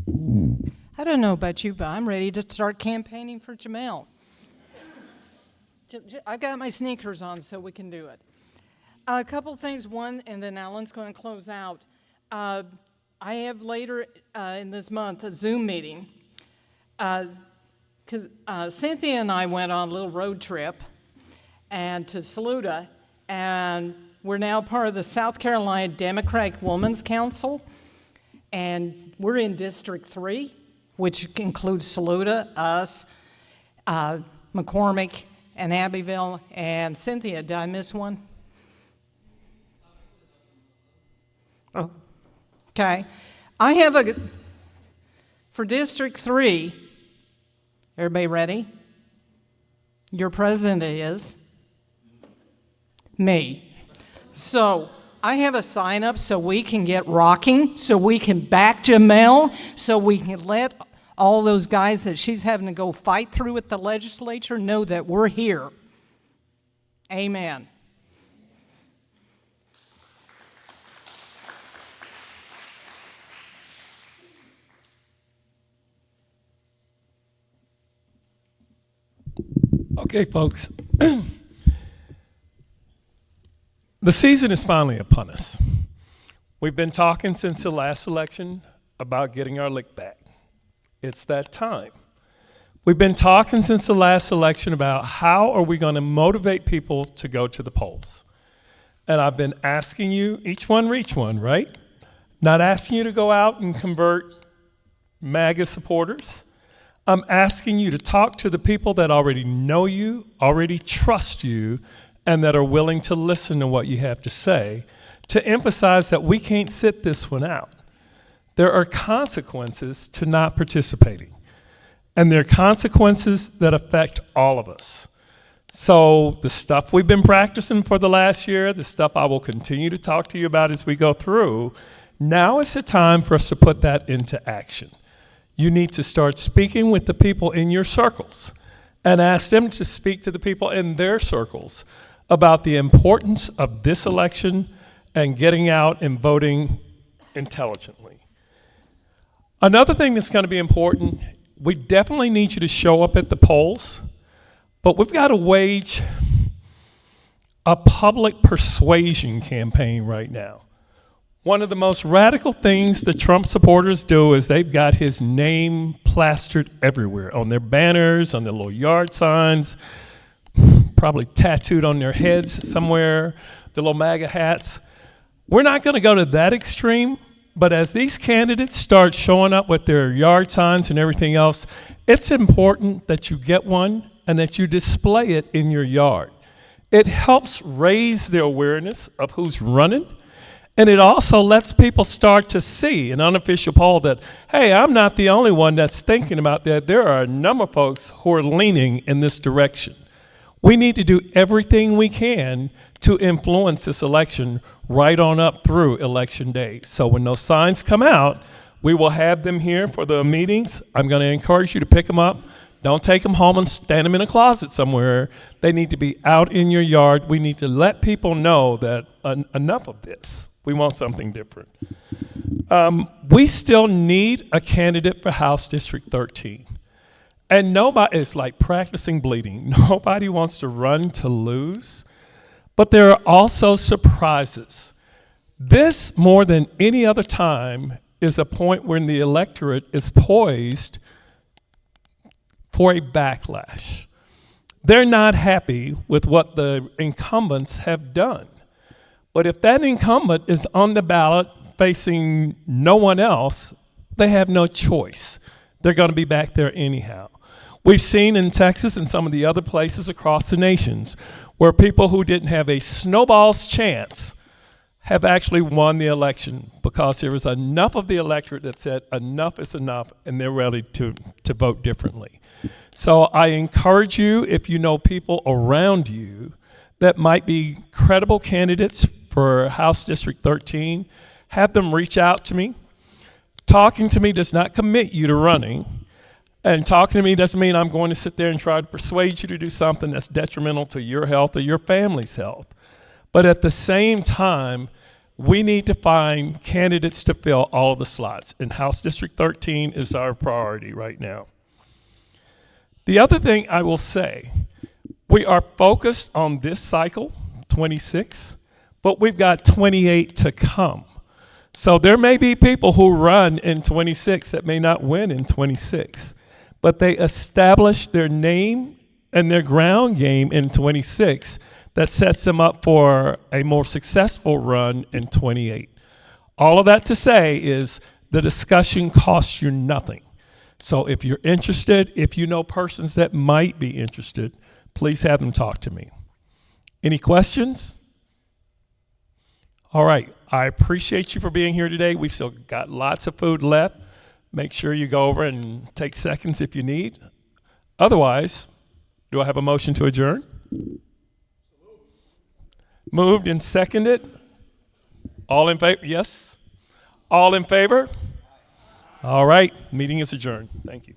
I don't know about you, but I'm ready to start campaigning for Jamel. I got my sneakers on so we can do it. A couple things. One, and then Alan's going to close out. I have later in this month a Zoom meeting because Cynthia and I went on a little road trip and to Saluda, and we're now part of the South Carolina Democratic Women's Council, and we're in District 3, which includes Saluda, us, McCormick, and Abbeville, and Cynthia. Did I miss one? Oh, okay. I have for District 3, everybody ready? Your president is me. So I have a sign up so we can get rocking, so we can back Jamel, so we can let all those guys that she's having to go fight through at the legislature know that we're here. Amen. Okay, folks. The season is finally upon us. We've been talking since the last election about getting our lick back. It's that time. We've been talking since the last election about how are we going to motivate people to go to the polls. And I've been asking you, each one reach one, right? Not asking you to go out and convert MAGA supporters. I'm asking you to talk to the people that already know you, already trust you, and that are willing to listen to what you have to say, to emphasize that we can't sit this one out. There are consequences to not participating, and there are consequences that affect all of us. So the stuff we've been practicing for the last year, the stuff I will continue to talk to you about as we go through, now is the time for us to put that into action. You need to start speaking with the people in your circles and ask them to speak to the people in their circles about the importance of this election and getting out and voting intelligently. Another thing that's going to be important, we definitely need you to show up at the polls, but we've got to wage a public persuasion campaign right now. One of the most radical things the Trump supporters do is they've got his name plastered everywhere, on their banners, on their little yard signs, probably tattooed on their heads somewhere, the little MAGA hats. We're not going to go to that extreme, but as these candidates start showing up with their yard signs and everything else, it's important that you get one and that you display it in your yard. It helps raise the awareness of who's running, and it also lets people start to see an unofficial poll that, hey, I'm not the only one that's thinking about that. There are a number of folks who are leaning in this direction. We need to do everything we can to influence this election right on up through election day. So when those signs come out, we will have them here for the meetings. I'm going to encourage you to pick them up. Don't take them home and stand them in a closet somewhere. They need to be out in your yard. We need to let people know that enough of this. We want something different. We still need a candidate for House District 13. And nobody, it's like practicing bleeding. Nobody wants to run to lose, but there are also surprises. This, more than any other time, is a point when the electorate is poised for a backlash. They're not happy with what the incumbents have done. But if that incumbent is on the ballot facing no one else, they have no choice. They're going to be back there anyhow. We've seen in Texas and some of the other places across the nations where people who didn't have a snowball's chance have actually won the election because there was enough of the electorate that said enough is enough and they're ready to vote differently. So I encourage you, if you know people around you that might be credible candidates for House District 13, have them reach out to me. Talking to me does not commit you to running. And talking to me doesn't mean I'm going to sit there and try to persuade you to do something that's detrimental to your health or your family's health. But at the same time, We need to find candidates to fill all the slots, and House District 13 is our priority right now. The other thing I will say, we are focused on this cycle, 26, but we've got 28 to come. So there may be people who run in 26 that may not win in 26, but they establish their name and their ground game in 26 that sets them up for a more successful run in 28. All of that to say is the discussion costs you nothing. So if you're interested, if you know persons that might be interested, please have them talk to me. Any questions? All right, I appreciate you for being here today. We've still got lots of food left. Make sure you go over and take seconds if you need. Otherwise, do I have a motion to adjourn? Moved and seconded. All in favor? Yes? All in favor? All right, meeting is adjourned. Thank you.